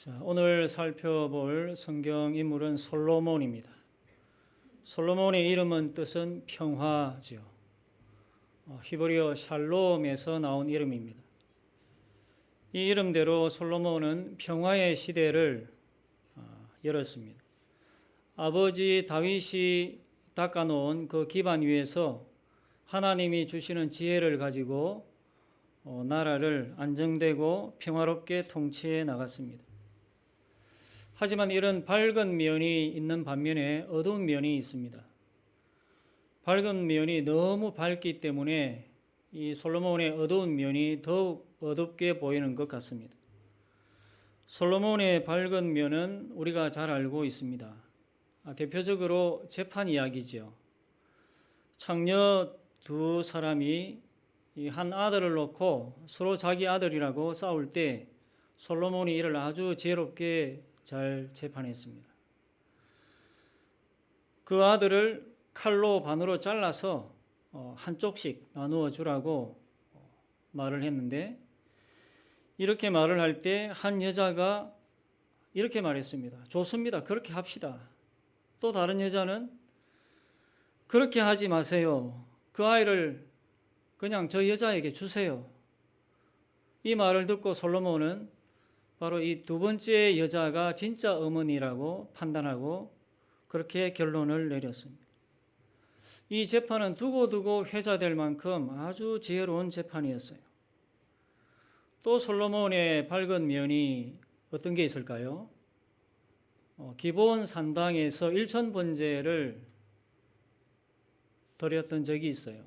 자, 오늘 살펴볼 성경 인물은 솔로몬입니다. 솔로몬의 이름은 뜻은 평화지요. 히브리어 샬롬에서 나온 이름입니다. 이 이름대로 솔로몬은 평화의 시대를 열었습니다. 아버지 다윗이 닦아놓은 그 기반 위에서 하나님이 주시는 지혜를 가지고 나라를 안정되고 평화롭게 통치해 나갔습니다. 하지만 이런 밝은 면이 있는 반면에 어두운 면이 있습니다. 밝은 면이 너무 밝기 때문에 이 솔로몬의 어두운 면이 더욱 어둡게 보이는 것 같습니다. 솔로몬의 밝은 면은 우리가 잘 알고 있습니다. 대표적으로 재판 이야기죠. 창녀 두 사람이 한 아들을 놓고 서로 자기 아들이라고 싸울 때 솔로몬이 이를 아주 지혜롭게 잘 재판했습니다. 그 아들을 칼로 반으로 잘라서 한쪽씩 나누어 주라고 말을 했는데, 이렇게 말을 할 때 한 여자가 이렇게 말했습니다. 좋습니다. 그렇게 합시다. 또 다른 여자는 그렇게 하지 마세요. 그 아이를 그냥 저 여자에게 주세요. 이 말을 듣고 솔로몬은 바로 이 두 번째 여자가 진짜 어머니라고 판단하고 그렇게 결론을 내렸습니다. 이 재판은 두고두고 회자될 만큼 아주 지혜로운 재판이었어요. 또 솔로몬의 밝은 면이 어떤 게 있을까요? 기브온 산당에서 일천번제를 드렸던 적이 있어요.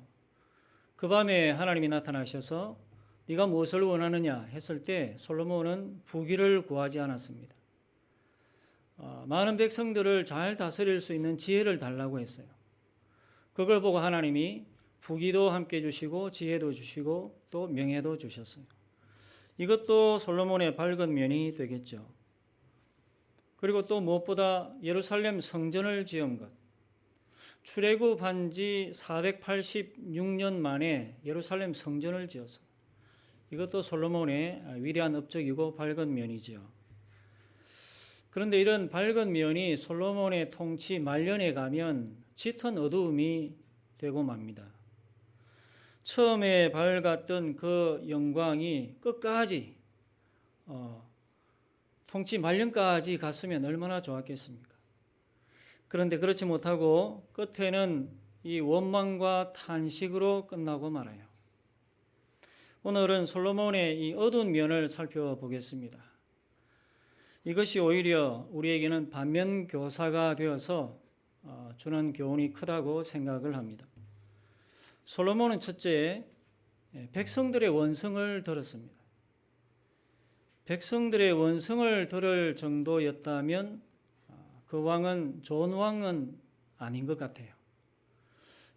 그 밤에 하나님이 나타나셔서 네가 무엇을 원하느냐 했을 때 솔로몬은 부귀를 구하지 않았습니다. 많은 백성들을 잘 다스릴 수 있는 지혜를 달라고 했어요. 그걸 보고 하나님이 부귀도 함께 주시고 지혜도 주시고 또 명예도 주셨어요. 이것도 솔로몬의 밝은 면이 되겠죠. 그리고 또 무엇보다 예루살렘 성전을 지은 것. 출애굽한 지 486년 만에 예루살렘 성전을 지었어요. 이것도 솔로몬의 위대한 업적이고 밝은 면이죠. 그런데 이런 밝은 면이 솔로몬의 통치 말년에 가면 짙은 어두움이 되고 맙니다. 처음에 밝았던 그 영광이 끝까지 통치 말년까지 갔으면 얼마나 좋았겠습니까? 그런데 그렇지 못하고 끝에는 이 원망과 탄식으로 끝나고 말아요. 오늘은 솔로몬의 이 어두운 면을 살펴보겠습니다. 이것이 오히려 우리에게는 반면 교사가 되어서 주는 교훈이 크다고 생각을 합니다. 솔로몬은 첫째, 백성들의 원성을 들었습니다. 백성들의 원성을 들을 정도였다면 그 왕은 좋은 왕은 아닌 것 같아요.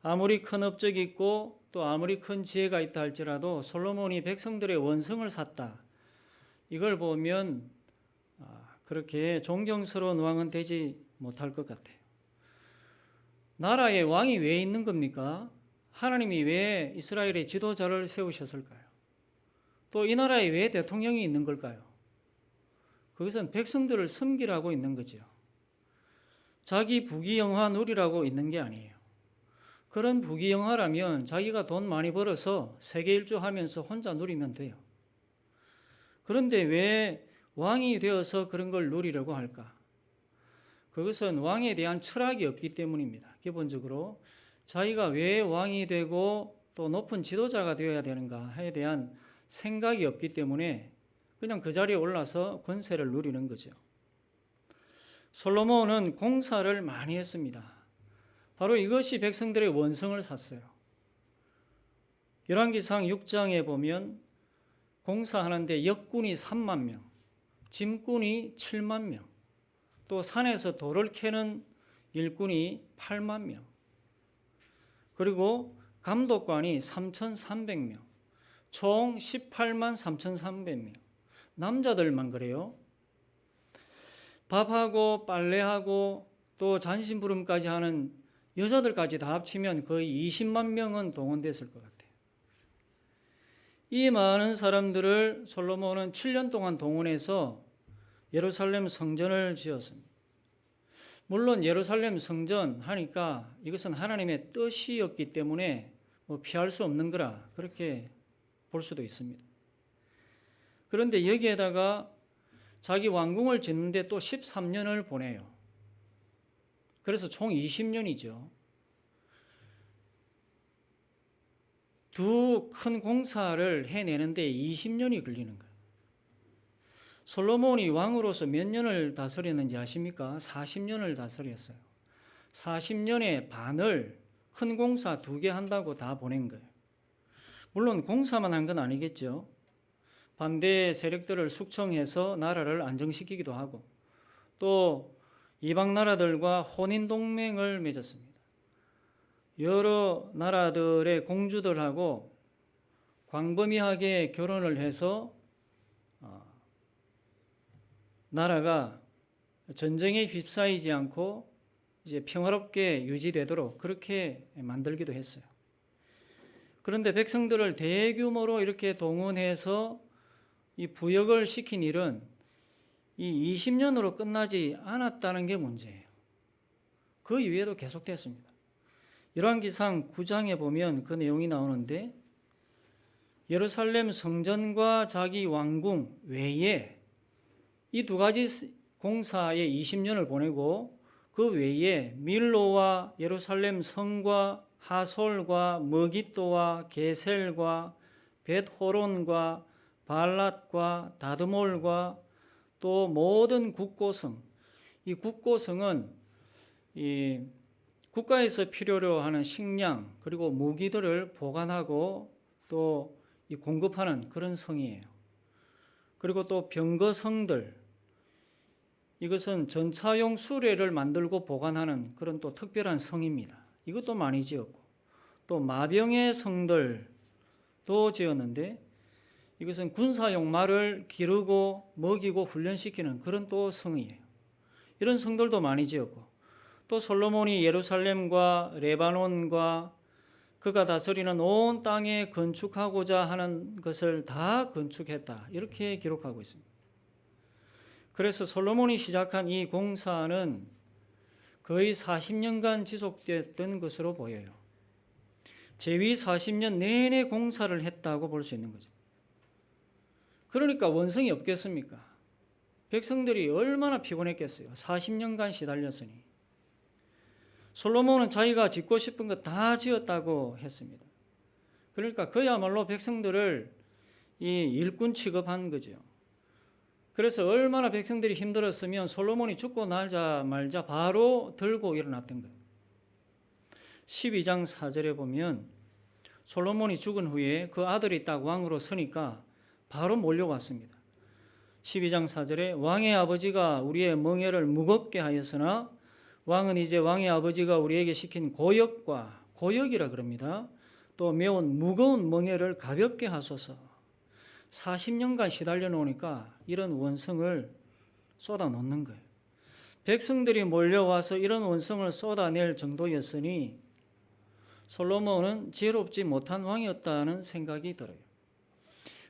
아무리 큰 업적이 있고 또 아무리 큰 지혜가 있다 할지라도 솔로몬이 백성들의 원성을 샀다. 이걸 보면 그렇게 존경스러운 왕은 되지 못할 것 같아요. 나라에 왕이 왜 있는 겁니까? 하나님이 왜 이스라엘의 지도자를 세우셨을까요? 또 이 나라에 왜 대통령이 있는 걸까요? 그것은 백성들을 섬기라고 있는 거죠. 자기 부귀영화 누리라고 있는 게 아니에요. 그런 부귀영화라면 자기가 돈 많이 벌어서 세계 일주하면서 혼자 누리면 돼요. 그런데 왜 왕이 되어서 그런 걸 누리려고 할까? 그것은 왕에 대한 철학이 없기 때문입니다. 기본적으로 자기가 왜 왕이 되고 또 높은 지도자가 되어야 되는가에 대한 생각이 없기 때문에 그냥 그 자리에 올라서 권세를 누리는 거죠. 솔로몬은 공사를 많이 했습니다. 바로 이것이 백성들의 원성을 샀어요. 열왕기상 6장에 보면 공사하는데 역군이 3만 명, 짐꾼이 7만 명, 또 산에서 돌을 캐는 일꾼이 8만 명, 그리고 감독관이 3,300명, 총 18만 3,300명. 남자들만 그래요. 밥하고 빨래하고 또 잔심부름까지 하는 여자들까지 다 합치면 거의 20만 명은 동원됐을 것 같아요. 이 많은 사람들을 솔로몬은 7년 동안 동원해서 예루살렘 성전을 지었습니다. 물론 예루살렘 성전 하니까 이것은 하나님의 뜻이었기 때문에 피할 수 없는 거라 그렇게 볼 수도 있습니다. 그런데 여기에다가 자기 왕궁을 짓는데 또 13년을 보내요. 그래서 총 20년이죠. 두 큰 공사를 해내는데 20년이 걸리는 거예요. 솔로몬이 왕으로서 몇 년을 다스렸는지 아십니까? 40년을 다스렸어요. 40년의 반을 큰 공사 2개 한다고 다 보낸 거예요. 물론 공사만 한 건 아니겠죠. 반대 세력들을 숙청해서 나라를 안정시키기도 하고 또 이방 나라들과 혼인 동맹을 맺었습니다. 여러 나라들의 공주들하고 광범위하게 결혼을 해서 나라가 전쟁에 휩싸이지 않고 이제 평화롭게 유지되도록 그렇게 만들기도 했어요. 그런데 백성들을 대규모로 이렇게 동원해서 이 부역을 시킨 일은 이 20년으로 끝나지 않았다는 게 문제예요. 그 이후에도 계속됐습니다. 열왕기상 9장에 보면 그 내용이 나오는데 예루살렘 성전과 자기 왕궁 외에 이 2가지 공사에 20년을 보내고 그 외에 밀로와 예루살렘 성과 하솔과 머깃도와 게셀과 벳호론과 발랏과 다드몰과 또 모든 국고성, 이 국고성은 이 국가에서 필요로 하는 식량 그리고 무기들을 보관하고 또 이 공급하는 그런 성이에요. 그리고 또 병거성들, 이것은 전차용 수레를 만들고 보관하는 그런 또 특별한 성입니다. 이것도 많이 지었고 또 마병의 성들도 지었는데 이것은 군사용 말을 기르고 먹이고 훈련시키는 그런 또 성이에요. 이런 성들도 많이 지었고 또 솔로몬이 예루살렘과 레바논과 그가 다스리는 온 땅에 건축하고자 하는 것을 다 건축했다. 이렇게 기록하고 있습니다. 그래서 솔로몬이 시작한 이 공사는 거의 40년간 지속됐던 것으로 보여요. 제위 40년 내내 공사를 했다고 볼 수 있는 거죠. 그러니까 원성이 없겠습니까? 백성들이 얼마나 피곤했겠어요. 40년간 시달렸으니. 솔로몬은 자기가 짓고 싶은 거 다 지었다고 했습니다. 그러니까 그야말로 백성들을 이 일꾼 취급한 거죠. 그래서 얼마나 백성들이 힘들었으면 솔로몬이 죽고 날자 말자 바로 들고 일어났던 거예요. 12장 4절에 보면 솔로몬이 죽은 후에 그 아들이 딱 왕으로 서니까 바로 몰려왔습니다. 12장 4절에 왕의 아버지가 우리의 멍에를 무겁게 하였으나 왕은 이제 왕의 아버지가 우리에게 시킨 고역이라 그럽니다. 또 매운 무거운 멍에를 가볍게 하소서. 40년간 시달려 놓으니까 이런 원성을 쏟아 놓는 거예요. 백성들이 몰려와서 이런 원성을 쏟아낼 정도였으니 솔로몬은 지혜롭지 못한 왕이었다는 생각이 들어요.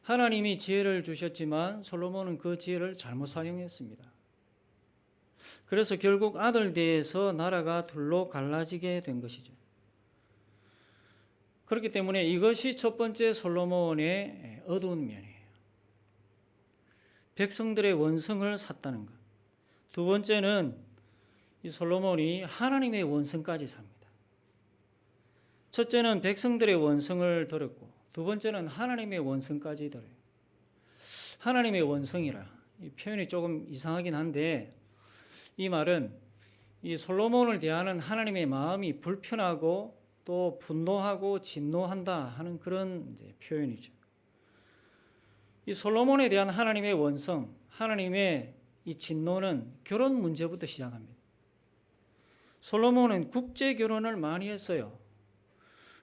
하나님이 지혜를 주셨지만 솔로몬은 그 지혜를 잘못 사용했습니다. 그래서 결국 아들 대에서 나라가 둘로 갈라지게 된 것이죠. 그렇기 때문에 이것이 첫 번째 솔로몬의 어두운 면이에요. 백성들의 원성을 샀다는 것. 두 번째는 이 솔로몬이 하나님의 원성까지 삽니다. 첫째는 백성들의 원성을 들었고 두 번째는 하나님의 원성까지 들어요. 하나님의 원성이라 이 표현이 조금 이상하긴 한데 이 말은 이 솔로몬을 대하는 하나님의 마음이 불편하고 또 분노하고 진노한다 하는 그런 표현이죠. 이 솔로몬에 대한 하나님의 원성, 하나님의 이 진노는 결혼 문제부터 시작합니다. 솔로몬은 국제 결혼을 많이 했어요.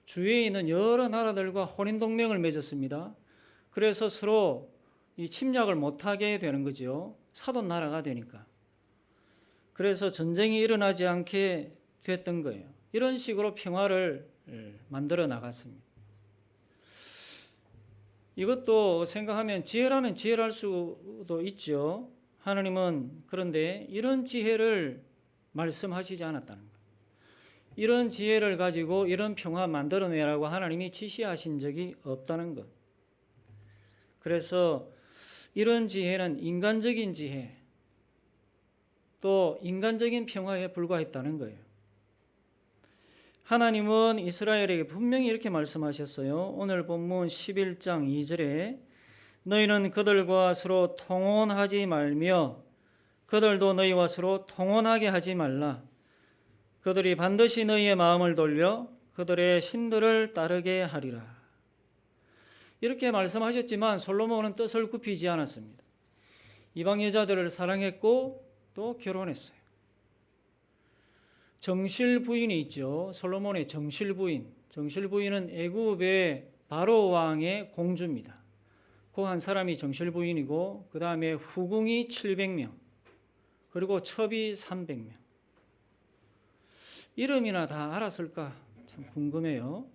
주위에 있는 여러 나라들과 혼인 동맹을 맺었습니다. 그래서 서로 이 침략을 못하게 되는 거죠. 사돈 나라가 되니까. 그래서 전쟁이 일어나지 않게 됐던 거예요. 이런 식으로 평화를 만들어 나갔습니다. 이것도 생각하면 지혜라면 지혜할 수도 있죠. 하나님은 그런데 이런 지혜를 말씀하시지 않았다는 거예요. 이런 지혜를 가지고 이런 평화 만들어내라고 하나님이 지시하신 적이 없다는 것. 그래서 이런 지혜는 인간적인 지혜, 또 인간적인 평화에 불과했다는 거예요. 하나님은 이스라엘에게 분명히 이렇게 말씀하셨어요. 오늘 본문 11장 2절에 너희는 그들과 서로 통혼하지 말며 그들도 너희와 서로 통혼하게 하지 말라. 그들이 반드시 너희의 마음을 돌려 그들의 신들을 따르게 하리라. 이렇게 말씀하셨지만 솔로몬은 뜻을 굽히지 않았습니다. 이방 여자들을 사랑했고 또 결혼했어요. 정실 부인이 있죠. 솔로몬의 정실 부인. 정실 부인은 애굽의 바로 왕의 공주입니다. 그 한 사람이 정실 부인이고 그 다음에 후궁이 700명 그리고 첩이 300명. 이름이나 다 알았을까 참 궁금해요.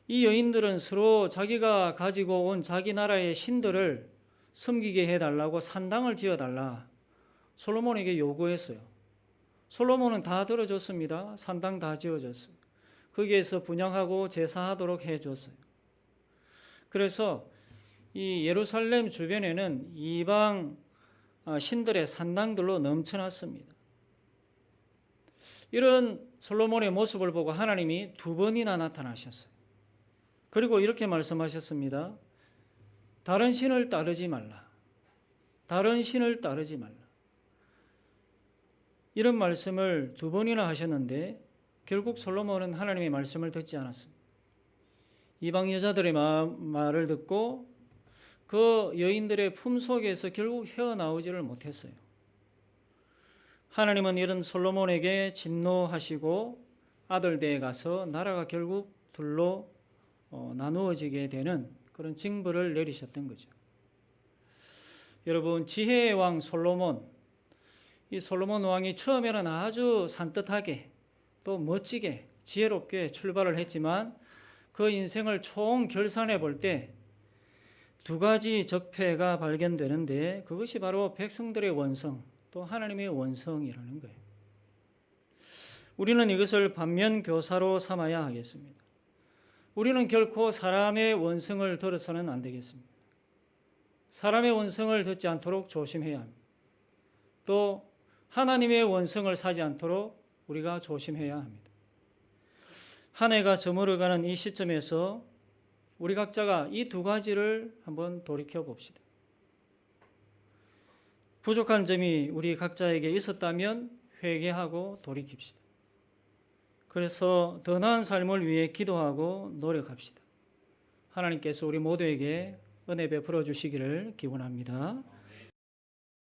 이 여인들은 서로 자기가 가지고 온 자기 나라의 신들을 섬기게 해달라고 산당을 지어달라 솔로몬에게 요구했어요. 솔로몬은 다 들어줬습니다. 산당 다 지어줬어요. 거기에서 분향하고 제사하도록 해줬어요. 그래서 이 예루살렘 주변에는 이방 신들의 산당들로 넘쳐났습니다. 이런 솔로몬의 모습을 보고 하나님이 2번이나 나타나셨어요. 그리고 이렇게 말씀하셨습니다. 다른 신을 따르지 말라. 다른 신을 따르지 말라. 이런 말씀을 2번이나 하셨는데 결국 솔로몬은 하나님의 말씀을 듣지 않았습니다. 이방 여자들의 말을 듣고 그 여인들의 품속에서 결국 헤어나오지를 못했어요. 하나님은 이런 솔로몬에게 진노하시고 아들대에 가서 나라가 결국 둘로 나누어지게 되는 그런 징벌을 내리셨던 거죠. 여러분, 지혜의 왕 솔로몬, 이 솔로몬 왕이 처음에는 아주 산뜻하게 또 멋지게 지혜롭게 출발을 했지만 그 인생을 총 결산해 볼 때 2가지 적폐가 발견되는데 그것이 바로 백성들의 원성 또 하나님의 원성이라는 거예요. 우리는 이것을 반면교사로 삼아야 하겠습니다. 우리는 결코 사람의 원성을 들어서는 안 되겠습니다. 사람의 원성을 듣지 않도록 조심해야 합니다. 또 하나님의 원성을 사지 않도록 우리가 조심해야 합니다. 한 해가 저물어가는 이 시점에서 우리 각자가 이 2가지를 한번 돌이켜 봅시다. 부족한 점이 우리 각자에게 있었다면 회개하고 돌이킵시다. 그래서 더 나은 삶을 위해 기도하고 노력합시다. 하나님께서 우리 모두에게 은혜 베풀어 주시기를 기원합니다.